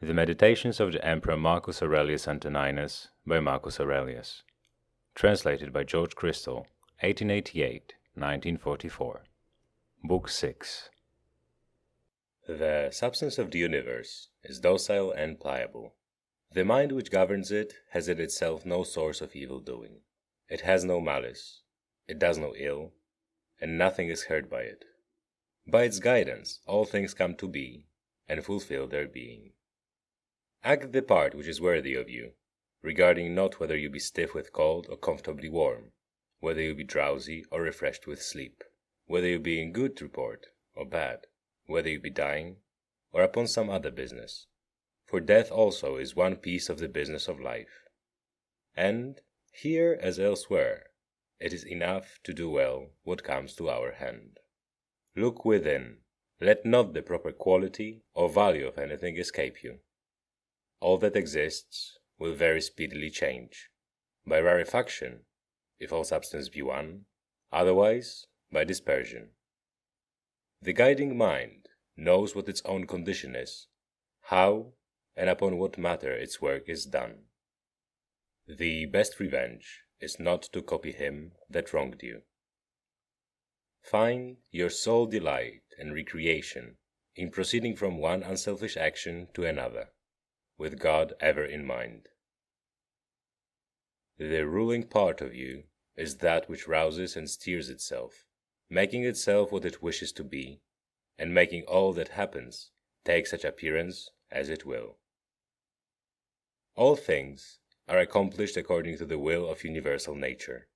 The Meditations of the Emperor Marcus Aurelius Antoninus by Marcus Aurelius. Translated by George Crystal, 1888-1944. Book 6. The substance of the universe is docile and pliable. The mind which governs it has in itself no source of evil doing. It has no malice, it does no ill, and nothing is hurt by it. By its guidance all things come to be, and fulfill their being. Act the part which is worthy of you, regarding not whether you be stiff with cold or comfortably warm, whether you be drowsy or refreshed with sleep, whether you be in good report or bad, whether you be dying or upon some other business. For death also is one piece of the business of life. And, here as elsewhere, it is enough to do well what comes to our hand. Look within, let not the proper quality or value of anything escape you. All that exists will very speedily change, by rarefaction, if all substance be one, otherwise by dispersion. The guiding mind knows what its own condition is, how and upon what matter its work is done. The best revenge is not to copy him that wronged you. Find your sole delight and recreation in proceeding from one unselfish action to another, with God ever in mind. The ruling part of you is that which rouses and steers itself, making itself what it wishes to be, and making all that happens take such appearance as it will. All things are accomplished according to the will of universal nature.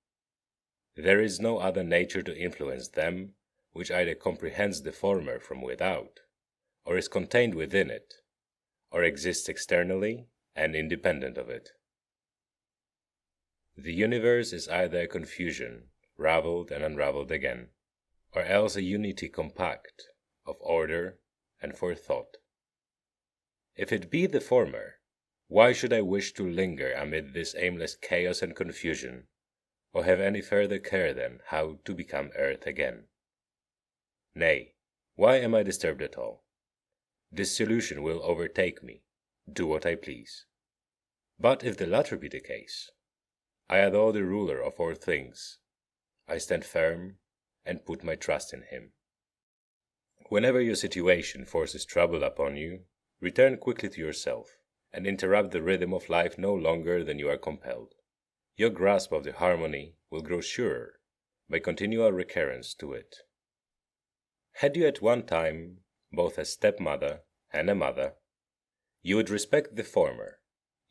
There is no other nature to influence them which either comprehends the former from without, or is contained within it, or exists externally and independent of it. The universe is either a confusion, ravelled and unravelled again, or else a unity compact, of order and forethought. If it be the former, why should I wish to linger amid this aimless chaos and confusion, or have any further care then how to become earth again? Nay, why am I disturbed at all? Dissolution will overtake me, do what I please. But if the latter be the case, I adore the ruler of all things. I stand firm and put my trust in him. Whenever your situation forces trouble upon you, return quickly to yourself, and interrupt the rhythm of life no longer than you are compelled. Your grasp of the harmony will grow surer by continual recurrence to it. Had you at one time both a stepmother and a mother, you would respect the former,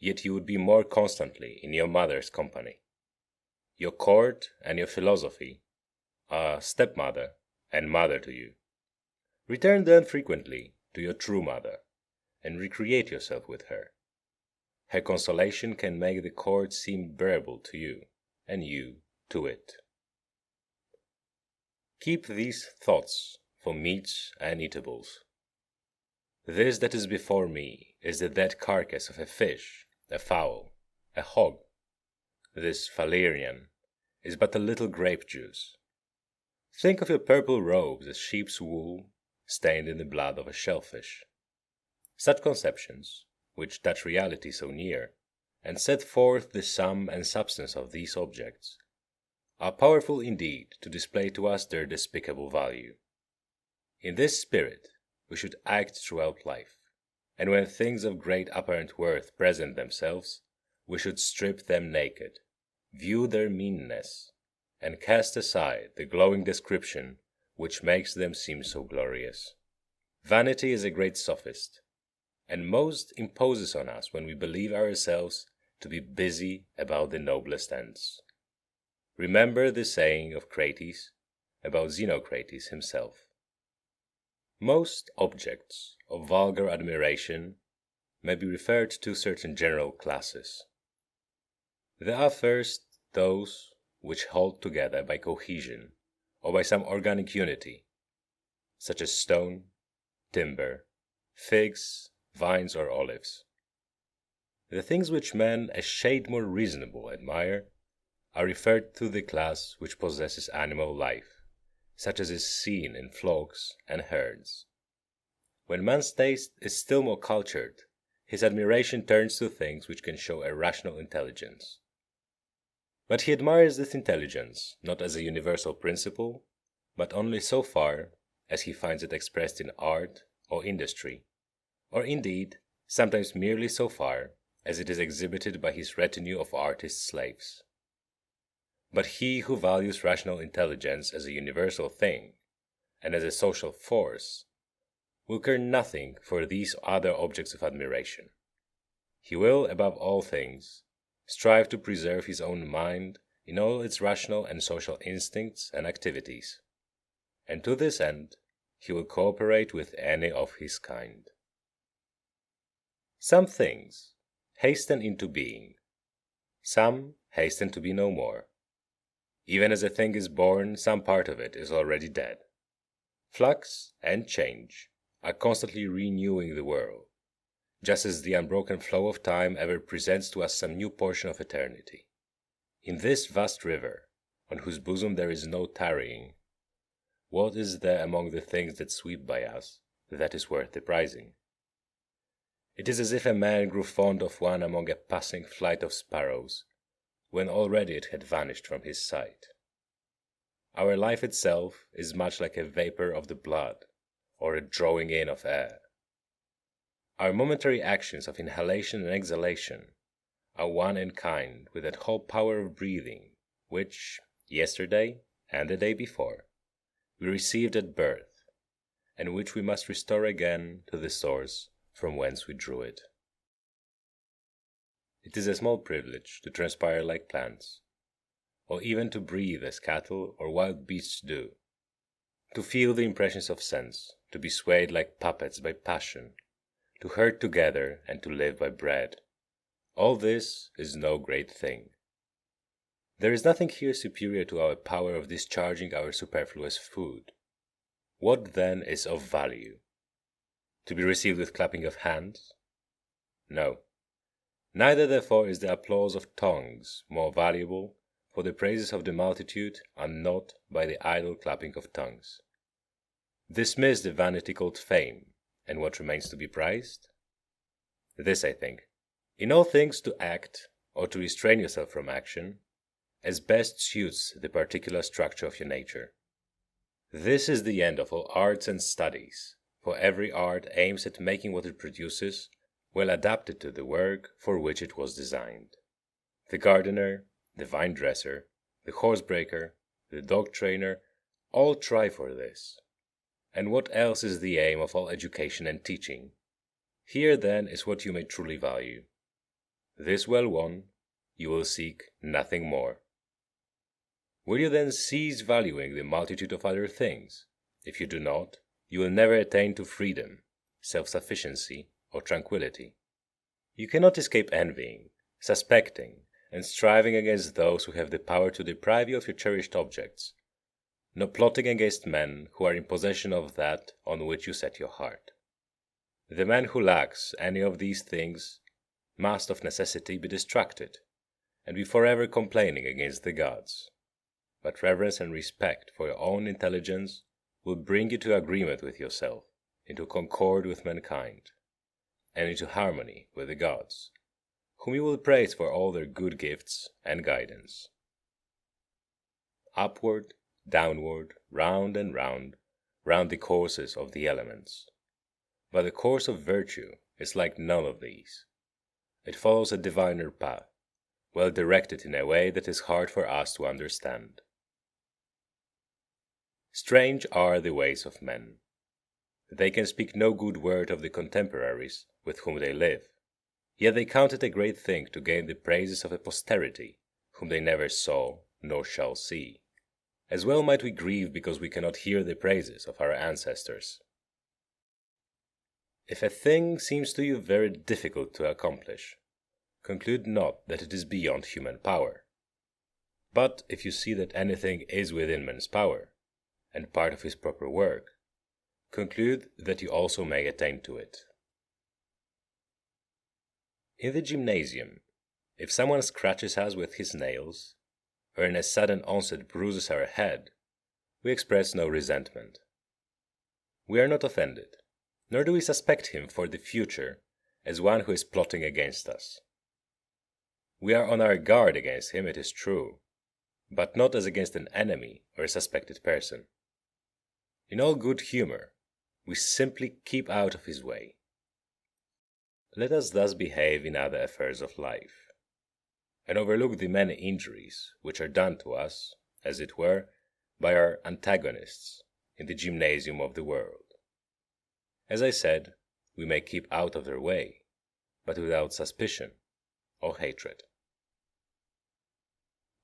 yet you would be more constantly in your mother's company. Your court and your philosophy are stepmother and mother to you. Return then frequently to your true mother, and recreate yourself with her. Her consolation can make the court seem bearable to you, and you to it. Keep these thoughts for meats and eatables. This that is before me is the dead carcass of a fish, a fowl, a hog. This valerian is but a little grape juice. Think of your purple robes as sheep's wool stained in the blood of a shellfish. Such conceptions, which touch reality so near, and set forth the sum and substance of these objects, are powerful indeed to display to us their despicable value. In this spirit we should act throughout life, and when things of great apparent worth present themselves, we should strip them naked, view their meanness, and cast aside the glowing description which makes them seem so glorious. Vanity is a great sophist, and most imposes on us when we believe ourselves to be busy about the noblest ends. Remember the saying of Crates about Xenocrates himself. Most objects of vulgar admiration may be referred to certain general classes. There are first those which hold together by cohesion or by some organic unity, such as stone, timber, figs, vines, or olives. The things which men a shade more reasonable admire are referred to the class which possesses animal life, such as is seen in flocks and herds. When man's taste is still more cultured, his admiration turns to things which can show a rational intelligence. But he admires this intelligence not as a universal principle, but only so far as he finds it expressed in art or industry, or indeed sometimes merely so far as it is exhibited by his retinue of artist slaves. But he who values rational intelligence as a universal thing, and as a social force, will care nothing for these other objects of admiration. He will, above all things, strive to preserve his own mind in all its rational and social instincts and activities, and to this end he will cooperate with any of his kind. Some things hasten into being, some hasten to be no more. Even as a thing is born, some part of it is already dead. Flux and change are constantly renewing the world, just as the unbroken flow of time ever presents to us some new portion of eternity. In this vast river, on whose bosom there is no tarrying, what is there among the things that sweep by us that is worth the prizing? It is as if a man grew fond of one among a passing flight of sparrows, when already it had vanished from his sight. Our life itself is much like a vapor of the blood, or a drawing in of air. Our momentary actions of inhalation and exhalation are one in kind with that whole power of breathing which, yesterday and the day before, we received at birth, and which we must restore again to the source from whence we drew it. It is a small privilege to transpire like plants, or even to breathe as cattle or wild beasts do, to feel the impressions of sense, to be swayed like puppets by passion, to herd together and to live by bread. All this is no great thing. There is nothing here superior to our power of discharging our superfluous food. What then is of value? To be received with clapping of hands? No. Neither therefore is the applause of tongues more valuable, for the praises of the multitude are not by the idle clapping of tongues. Dismiss the vanity called fame, and what remains to be prized? This, I think, in all things to act, or to restrain yourself from action, as best suits the particular structure of your nature. This is the end of all arts and studies, for every art aims at making what it produces well adapted to the work for which it was designed. The gardener, the vine dresser, the horsebreaker, the dog trainer, all try for this. And what else is the aim of all education and teaching? Here then is what you may truly value. This well won, you will seek nothing more. Will you then cease valuing the multitude of other things? If you do not, you will never attain to freedom, self-sufficiency, or tranquility. You cannot escape envying, suspecting, and striving against those who have the power to deprive you of your cherished objects, nor plotting against men who are in possession of that on which you set your heart. The man who lacks any of these things must of necessity be distracted, and be forever complaining against the gods. But reverence and respect for your own intelligence will bring you to agreement with yourself, into concord with mankind, and into harmony with the gods, whom you will praise for all their good gifts and guidance. Upward, downward, round and round the courses of the elements. But the course of virtue is like none of these. It follows a diviner path, well directed in a way that is hard for us to understand. Strange are the ways of men. They can speak no good word of the contemporaries with whom they live, yet they count it a great thing to gain the praises of a posterity whom they never saw nor shall see. As well might we grieve because we cannot hear the praises of our ancestors. If a thing seems to you very difficult to accomplish, conclude not that it is beyond human power. But if you see that anything is within man's power, and part of his proper work, conclude that you also may attain to it. In the gymnasium, if someone scratches us with his nails, or in a sudden onset bruises our head, we express no resentment. We are not offended, nor do we suspect him for the future as one who is plotting against us. We are on our guard against him, it is true, but not as against an enemy or a suspected person. In all good humour, we simply keep out of his way. Let us thus behave in other affairs of life, and overlook the many injuries which are done to us, as it were, by our antagonists in the gymnasium of the world. As I said, we may keep out of their way, but without suspicion or hatred.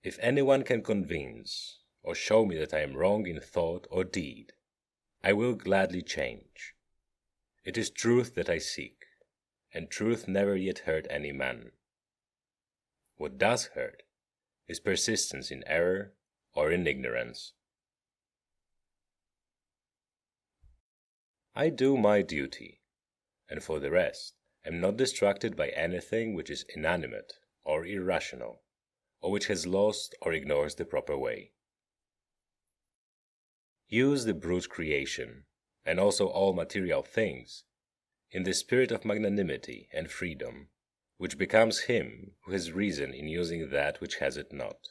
If anyone can convince or show me that I am wrong in thought or deed, I will gladly change. It is truth that I seek, and truth never yet hurt any man. What does hurt is persistence in error or in ignorance. I do my duty, and for the rest am not distracted by anything which is inanimate or irrational, or which has lost or ignores the proper way. Use the brute creation, and also all material things, in the spirit of magnanimity and freedom, which becomes him who has reason in using that which has it not.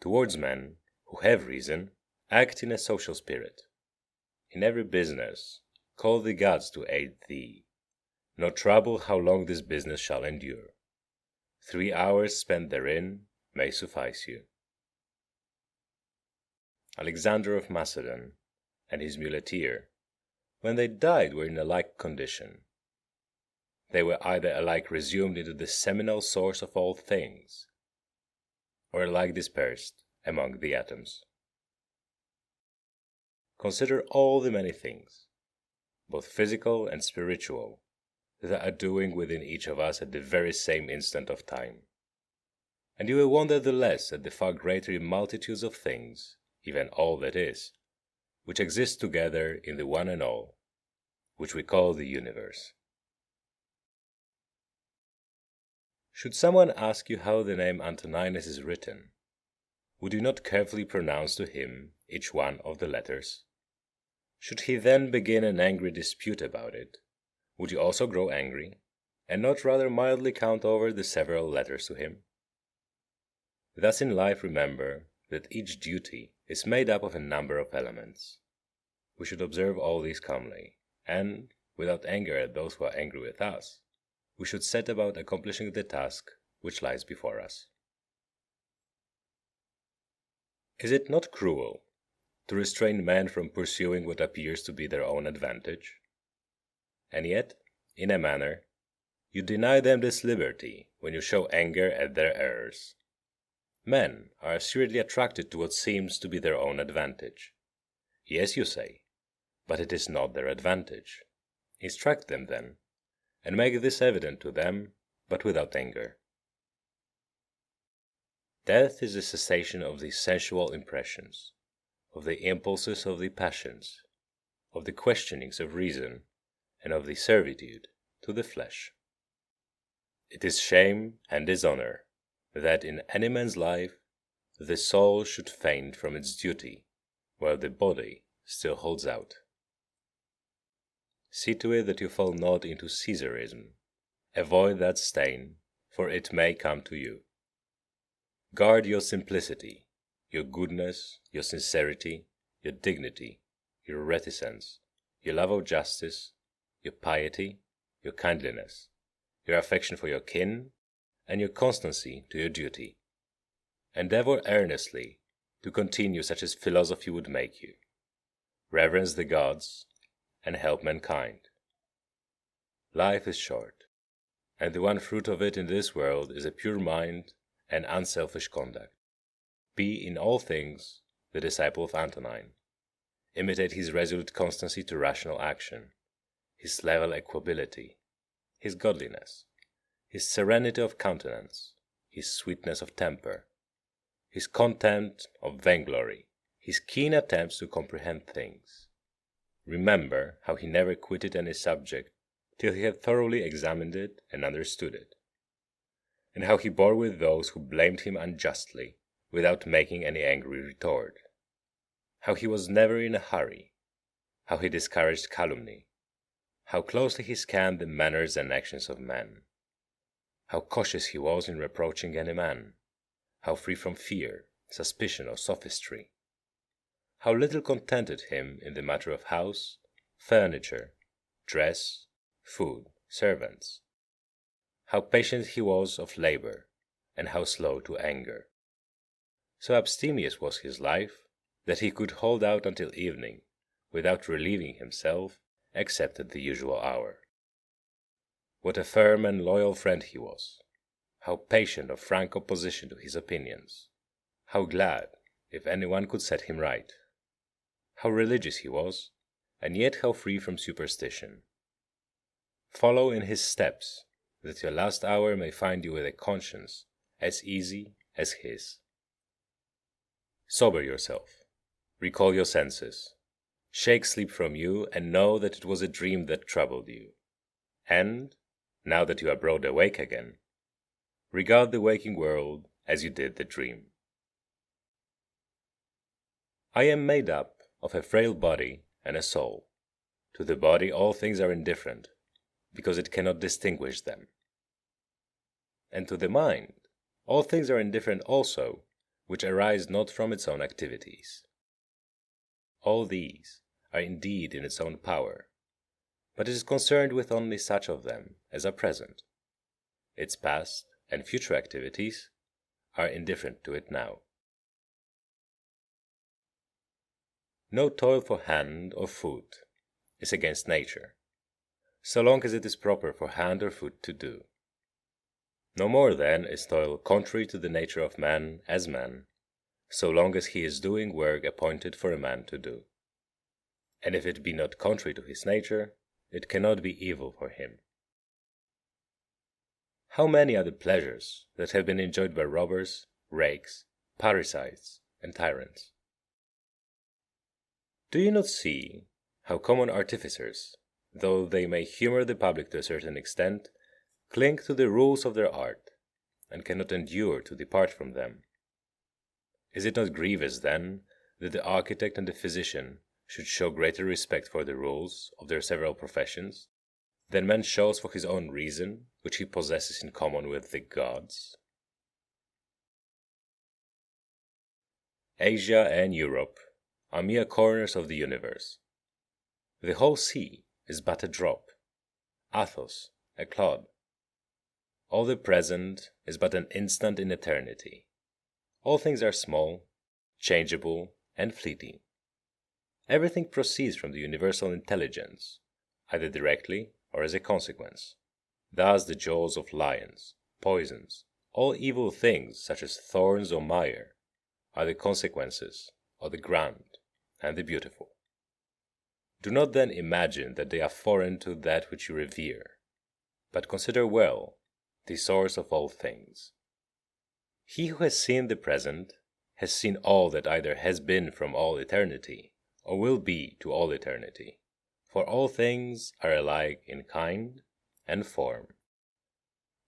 Towards men who have reason, act in a social spirit. In every business, call the gods to aid thee, nor trouble how long this business shall endure. 3 hours spent therein may suffice you. Alexander of Macedon and his muleteer, when they died, were in a like condition. They were either alike resumed into the seminal source of all things, or alike dispersed among the atoms. Consider all the many things, both physical and spiritual, that are doing within each of us at the very same instant of time, and you will wonder the less at the far greater multitudes of things, even all that is, which exist together in the one and all, which we call the universe. Should someone ask you how the name Antoninus is written, would you not carefully pronounce to him each one of the letters? Should he then begin an angry dispute about it, would you also grow angry, and not rather mildly count over the several letters to him? Thus in life remember that each duty is made up of a number of elements. We should observe all these calmly, and, without anger at those who are angry with us, we should set about accomplishing the task which lies before us. Is it not cruel to restrain men from pursuing what appears to be their own advantage? And yet, in a manner, you deny them this liberty when you show anger at their errors. Men are assuredly attracted to what seems to be their own advantage. Yes, you say, but it is not their advantage. Instruct them, then, and make this evident to them, but without anger. Death is the cessation of the sensual impressions, of the impulses of the passions, of the questionings of reason, and of the servitude to the flesh. It is shame and dishonor that in any man's life the soul should faint from its duty while the body still holds out. See to it that you fall not into Caesarism. Avoid that stain, for it may come to you. Guard your simplicity, your goodness, your sincerity, your dignity, your reticence, your love of justice, your piety, your kindliness, your affection for your kin, and your constancy to your duty. Endeavor earnestly to continue such as philosophy would make you. Reverence the gods, and help mankind. Life is short, and the one fruit of it in this world is a pure mind and unselfish conduct. Be in all things the disciple of Antonine. Imitate his resolute constancy to rational action, his level equability, his godliness, his serenity of countenance, his sweetness of temper, his contempt of vainglory, his keen attempts to comprehend things. Remember how he never quitted any subject till he had thoroughly examined it and understood it, and how he bore with those who blamed him unjustly without making any angry retort, how he was never in a hurry, how he discouraged calumny, how closely he scanned the manners and actions of men, how cautious he was in reproaching any man, how free from fear, suspicion, or sophistry, how little contented him in the matter of house, furniture, dress, food, servants, how patient he was of labor, and how slow to anger. So abstemious was his life that he could hold out until evening without relieving himself except at the usual hour. What a firm and loyal friend he was! How patient of frank opposition to his opinions! How glad if anyone could set him right! How religious he was, and yet how free from superstition! Follow in his steps, that your last hour may find you with a conscience as easy as his. Sober yourself, recall your senses, shake sleep from you, and know that it was a dream that troubled you. And, now that you are broad awake again, regard the waking world as you did the dream. I am made up of a frail body and a soul. To the body all things are indifferent, because it cannot distinguish them. And to the mind all things are indifferent also, which arise not from its own activities. All these are indeed in its own power, but it is concerned with only such of them as are present. Its past and future activities are indifferent to it now. No toil for hand or foot is against nature, so long as it is proper for hand or foot to do. No more, then, is toil contrary to the nature of man as man, so long as he is doing work appointed for a man to do. And if it be not contrary to his nature, it cannot be evil for him. How many are the pleasures that have been enjoyed by robbers, rakes, parricides, and tyrants? Do you not see how common artificers, though they may humor the public to a certain extent, cling to the rules of their art, and cannot endure to depart from them? Is it not grievous, then, that the architect and the physician should show greater respect for the rules of their several professions than man shows for his own reason, which he possesses in common with the gods? Asia and Europe are mere corners of the universe. The whole sea is but a drop, Athos a clod. All the present is but an instant in eternity. All things are small, changeable, and fleeting. Everything proceeds from the universal intelligence, either directly or as a consequence. Thus the jaws of lions, poisons, all evil things such as thorns or mire, are the consequences of the grand and the beautiful. Do not then imagine that they are foreign to that which you revere, but consider well the source of all things. He who has seen the present has seen all that either has been from all eternity, or will be to all eternity, for all things are alike in kind and form.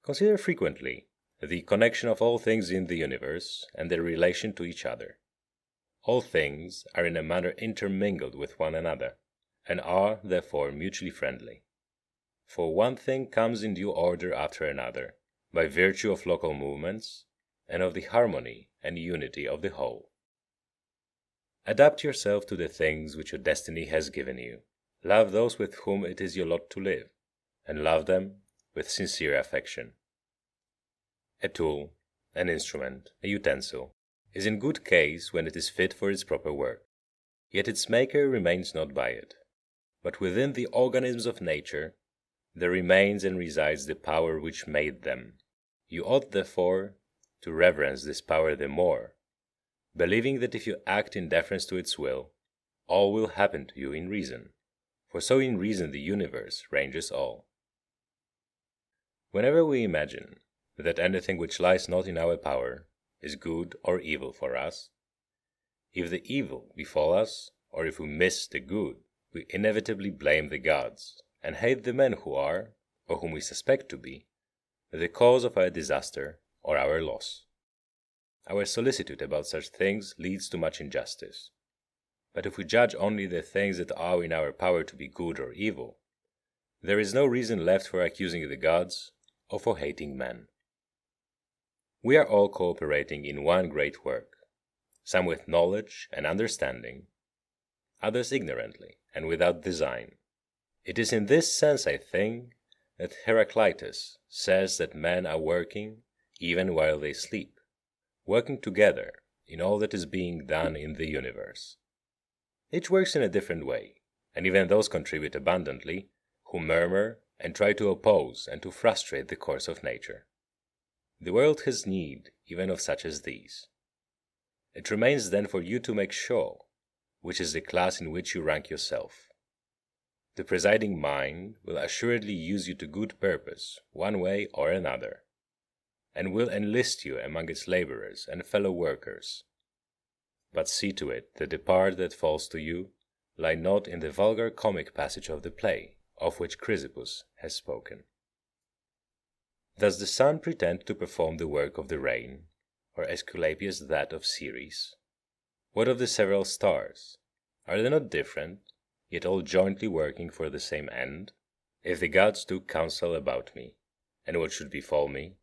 Consider frequently the connection of all things in the universe and their relation to each other. All things are in a manner intermingled with one another, and are therefore mutually friendly. For one thing comes in due order after another, by virtue of local movements, and of the harmony and unity of the whole. Adapt yourself to the things which your destiny has given you. Love those with whom it is your lot to live, and love them with sincere affection. A tool, an instrument, a utensil, is in good case when it is fit for its proper work, yet its maker remains not by it. But within the organisms of nature there remains and resides the power which made them. You ought, therefore, to reverence this power the more, believing that if you act in deference to its will, all will happen to you in reason, for so in reason the universe ranges all. Whenever we imagine that anything which lies not in our power is good or evil for us, if the evil befall us, or if we miss the good, we inevitably blame the gods, and hate the men who are, or whom we suspect to be, the cause of our disaster or our loss. Our solicitude about such things leads to much injustice. But if we judge only the things that are in our power to be good or evil, there is no reason left for accusing the gods or for hating men. We are all cooperating in one great work, some with knowledge and understanding, others ignorantly and without design. It is in this sense, I think, that Heraclitus says that men are working even while they sleep, working together in all that is being done in the universe. Each works in a different way, and even those contribute abundantly who murmur and try to oppose and to frustrate the course of nature. The world has need even of such as these. It remains then for you to make sure which is the class in which you rank yourself. The presiding mind will assuredly use you to good purpose one way or another, and will enlist you among its laborers and fellow workers. But see to it that the part that falls to you lie not in the vulgar comic passage of the play of which Chrysippus has spoken. Does the sun pretend to perform the work of the rain, or Aesculapius that of Ceres? What of the several stars? Are they not different, yet all jointly working for the same end? If the gods took counsel about me, and what should befall me,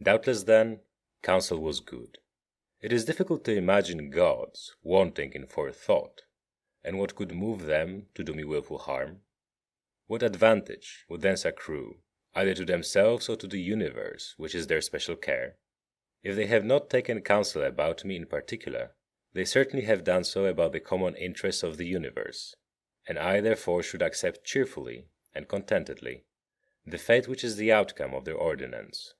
doubtless then counsel was good. It is difficult to imagine gods wanting in forethought, and what could move them to do me wilful harm? What advantage would thence accrue, either to themselves or to the universe, which is their special care? If they have not taken counsel about me in particular, they certainly have done so about the common interests of the universe, and I therefore should accept cheerfully and contentedly the fate which is the outcome of their ordinance.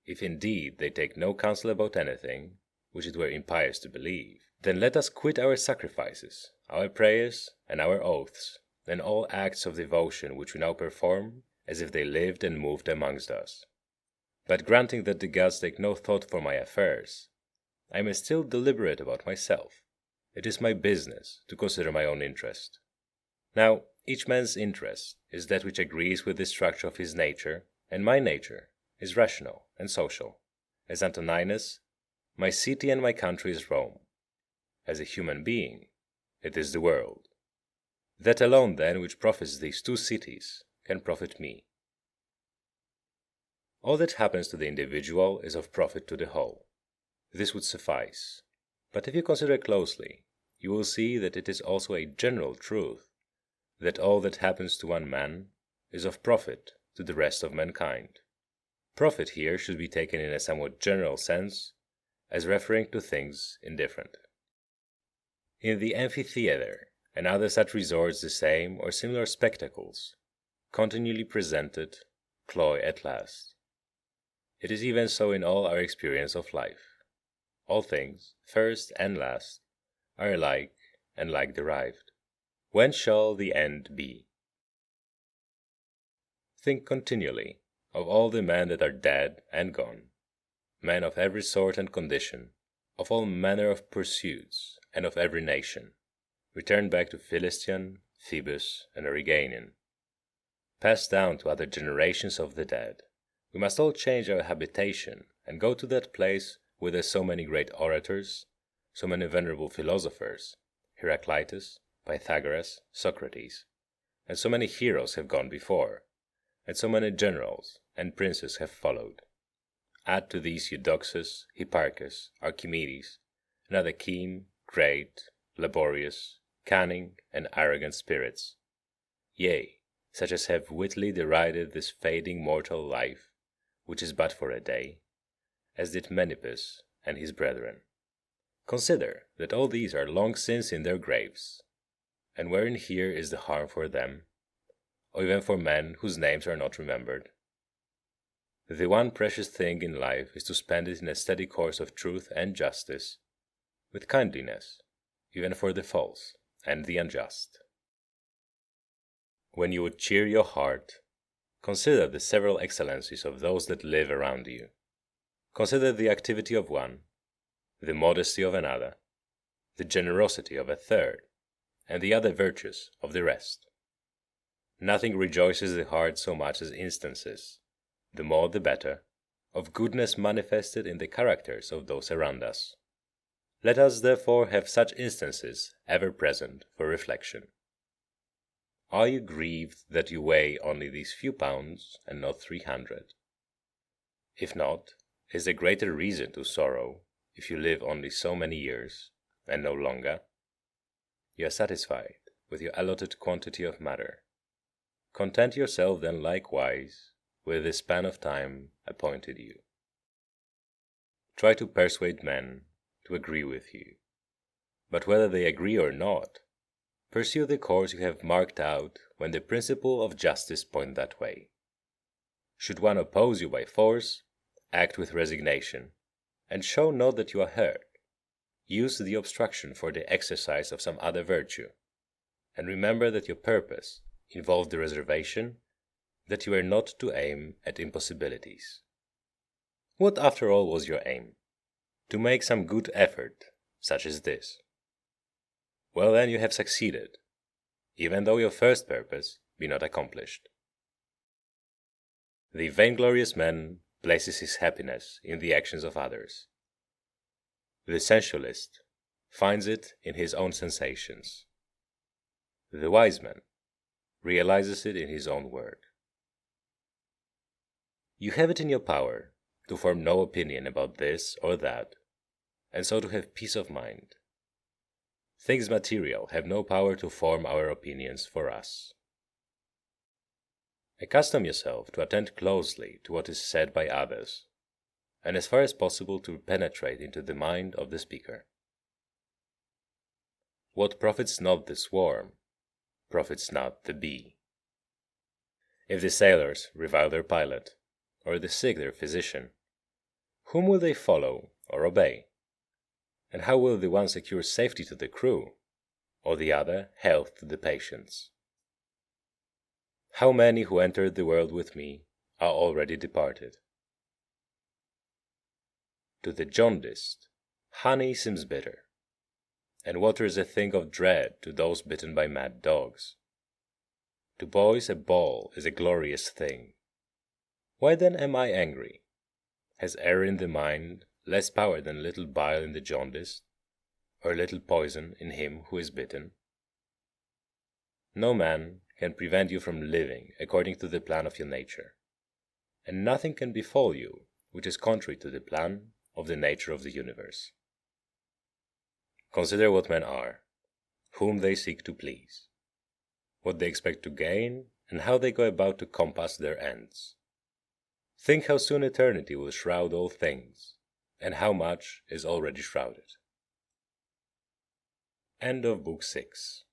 If indeed they take no counsel about anything, which it were impious to believe, then let us quit our sacrifices, our prayers, and our oaths, and all acts of devotion which we now perform, as if they lived and moved amongst us. But granting that the gods take no thought for my affairs, I may still deliberate about myself. It is my business to consider my own interest. Now, each man's interest is that which agrees with the structure of his nature, and my nature is rational and social. As Antoninus, my city and my country is Rome. As a human being, it is the world. That alone, then, which profits these two cities can profit me. All that happens to the individual is of profit to the whole. This would suffice. But if you consider closely, you will see that it is also a general truth that all that happens to one man is of profit to the rest of mankind. Profit here should be taken in a somewhat general sense, as referring to things indifferent. In the amphitheatre and other such resorts the same or similar spectacles, continually presented, cloy at last. It is even so in all our experience of life. All things, first and last, are alike and like derived. When shall the end be? Think continually of all the men that are dead and gone, men of every sort and condition, of all manner of pursuits, and of every nation, returned back to Philistine, Phoebus, and Origanian, passed down to other generations of the dead. We must all change our habitation, and go to that place whither so many great orators, so many venerable philosophers, Heraclitus, Pythagoras, Socrates, and so many heroes have gone before, and so many generals and princes have followed. Add to these Eudoxus, Hipparchus, Archimedes, and other keen, great, laborious, cunning, and arrogant spirits, yea, such as have wittily derided this fading mortal life, which is but for a day, as did Menippus and his brethren. Consider that all these are long since in their graves, and wherein here is the harm for them, or even for men whose names are not remembered? The one precious thing in life is to spend it in a steady course of truth and justice, with kindliness, even for the false and the unjust. When you would cheer your heart, consider the several excellencies of those that live around you. Consider the activity of one, the modesty of another, the generosity of a third, and the other virtues of the rest. Nothing rejoices the heart so much as instances, the more the better, of goodness manifested in the characters of those around us. Let us therefore have such instances ever present for reflection. Are you grieved that you weigh only these few pounds and not 300? If not, is there greater reason to sorrow if you live only so many years and no longer? You are satisfied with your allotted quantity of matter. Content yourself then likewise with the span of time appointed you. Try to persuade men to agree with you, but whether they agree or not, pursue the course you have marked out when the principle of justice point that way. Should one oppose you by force, act with resignation, and show not that you are hurt. Use the obstruction for the exercise of some other virtue, and remember that your purpose involved the reservation that you were not to aim at impossibilities. What after all was your aim? To make some good effort, such as this. Well then, you have succeeded, even though your first purpose be not accomplished. The vainglorious man places his happiness in the actions of others. The sensualist finds it in his own sensations. The wise man realizes it in his own work. You have it in your power to form no opinion about this or that, and so to have peace of mind. Things material have no power to form our opinions for us. Accustom yourself to attend closely to what is said by others, and as far as possible to penetrate into the mind of the speaker. What profits not the swarm, profits not the bee. If the sailors revile their pilot, or the sick their physician, whom will they follow or obey? And how will the one secure safety to the crew, or the other health to the patients? How many who entered the world with me are already departed? To the jaundiced, honey seems bitter, and water is a thing of dread to those bitten by mad dogs. To boys a ball is a glorious thing. Why then am I angry? Has error in the mind less power than little bile in the jaundiced, or little poison in him who is bitten? No man can prevent you from living according to the plan of your nature, and nothing can befall you which is contrary to the plan of the nature of the universe. Consider what men are, whom they seek to please, what they expect to gain, and how they go about to compass their ends. Think how soon eternity will shroud all things, and how much is already shrouded. End of Book 6.